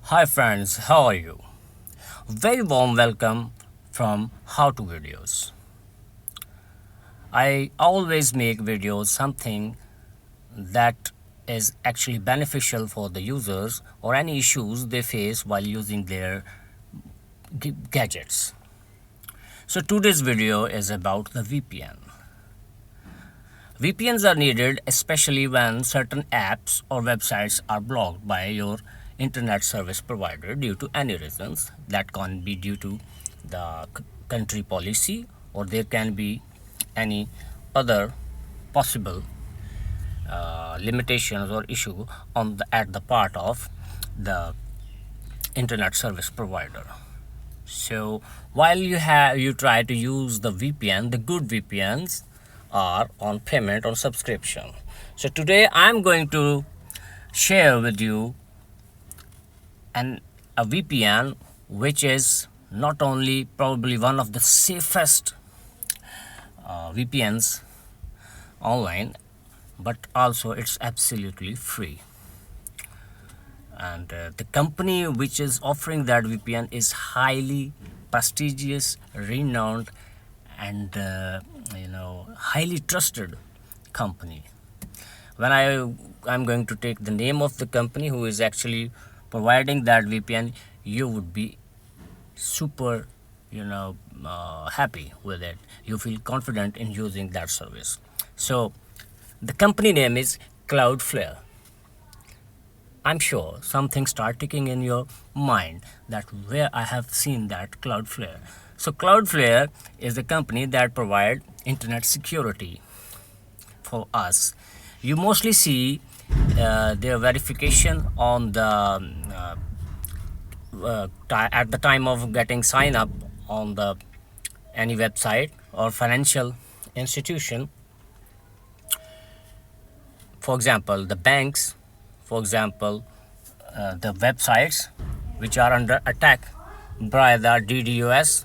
Hi friends, how are you? Very warm welcome from How to Videos. I always make videos something that is actually beneficial for the users or any issues they face while using their gadgets. So today's video is about the VPN. VPNs are needed especially when certain apps or websites are blocked by your internet service provider due to any reasons. That can be due to the country policy, or there can be any other possible limitations or issue at the part of the internet service provider. So while you try to use the VPN, the good VPNs are on payment or subscription. So today I'm going to share with you a VPN which is not only probably one of the safest VPNs online, but also it's absolutely free. And the company which is offering that VPN is highly prestigious, renowned, and highly trusted company. When I'm going to take the name of the company who is actually providing that VPN, you would be super happy with it. You feel confident in using that service. So the company name is Cloudflare. I'm sure something start ticking in your mind that where I have seen that Cloudflare. So Cloudflare is a company that provide internet security for us. You mostly see their verification on the at the time of getting sign up on the any website or financial institution. For example, the banks, for example, the websites which are under attack by the DDoS.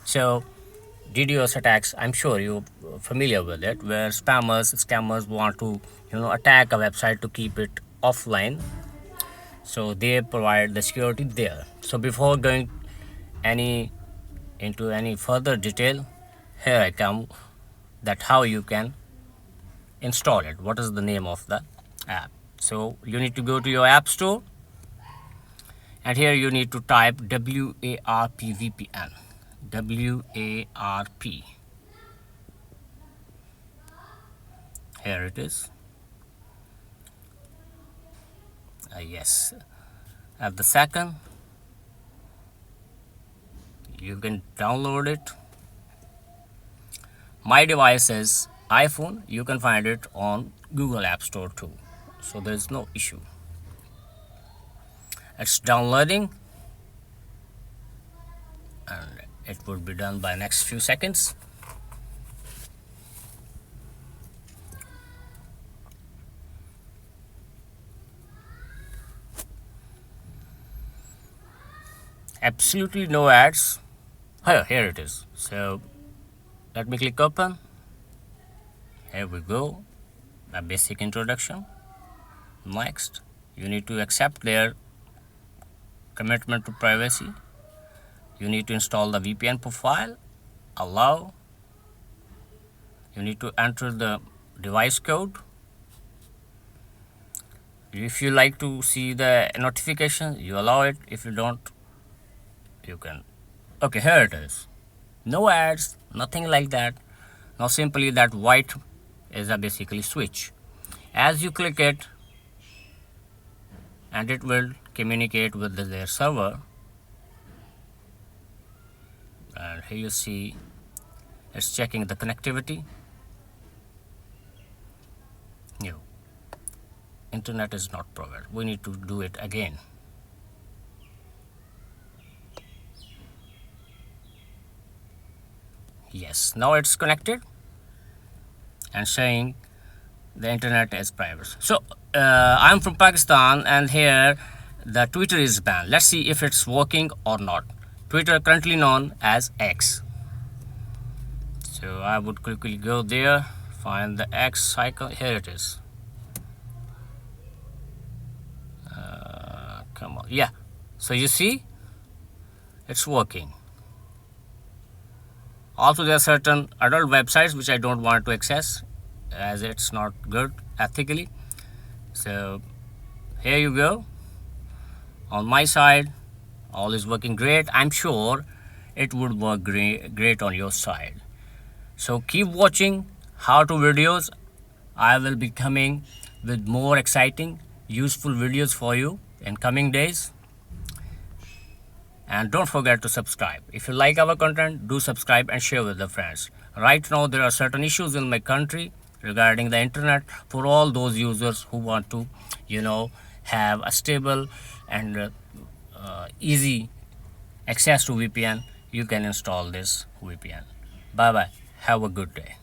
So DDoS attacks, I'm sure you're familiar with it, where scammers want to attack a website to keep it offline. So they provide the security there. So before going into any further detail, here I come that how you can install it. What is the name of the app? So you need to go to your app store, and here you need to type WARP VPN. WARP. Here it is. Yes. At the second, you can download it. My device is iPhone. You can find it on Google App Store too. So there is no issue. It's downloading, and it would be done by next few seconds. Absolutely no ads. Here it is. So let me click open. Here we go. A basic introduction. Next, you need to accept their commitment to privacy. You need to install the VPN profile. Allow. You need to enter the device code. If you like to see the notification, you allow it. If you don't, you can. Okay, here it is. No ads, nothing like that. Now simply that white is a basically switch. As you click it, and it will communicate with their server. And here you see it's checking the connectivity. No, internet is not provided. We need to do it again. Yes, now it's connected and saying the internet is private. So I'm from Pakistan, and here the Twitter is banned. Let's see if it's working or not. Twitter currently known as X. So I would quickly go there, find the X cycle. Here it is. Come on. Yeah, So you see, it's working. Also, there are certain adult websites which I don't want to access as it's not good ethically. So here you go. On my side, all is working great. I'm sure it would work great on your side. So keep watching how to videos. I will be coming with more exciting, useful videos for you in coming days. And don't forget to subscribe. If you like our content, do subscribe and share with the friends. Right now, there are certain issues in my country regarding the internet for all those users who want to, have a stable and easy access to VPN. You can install this VPN. Bye bye. Have a good day.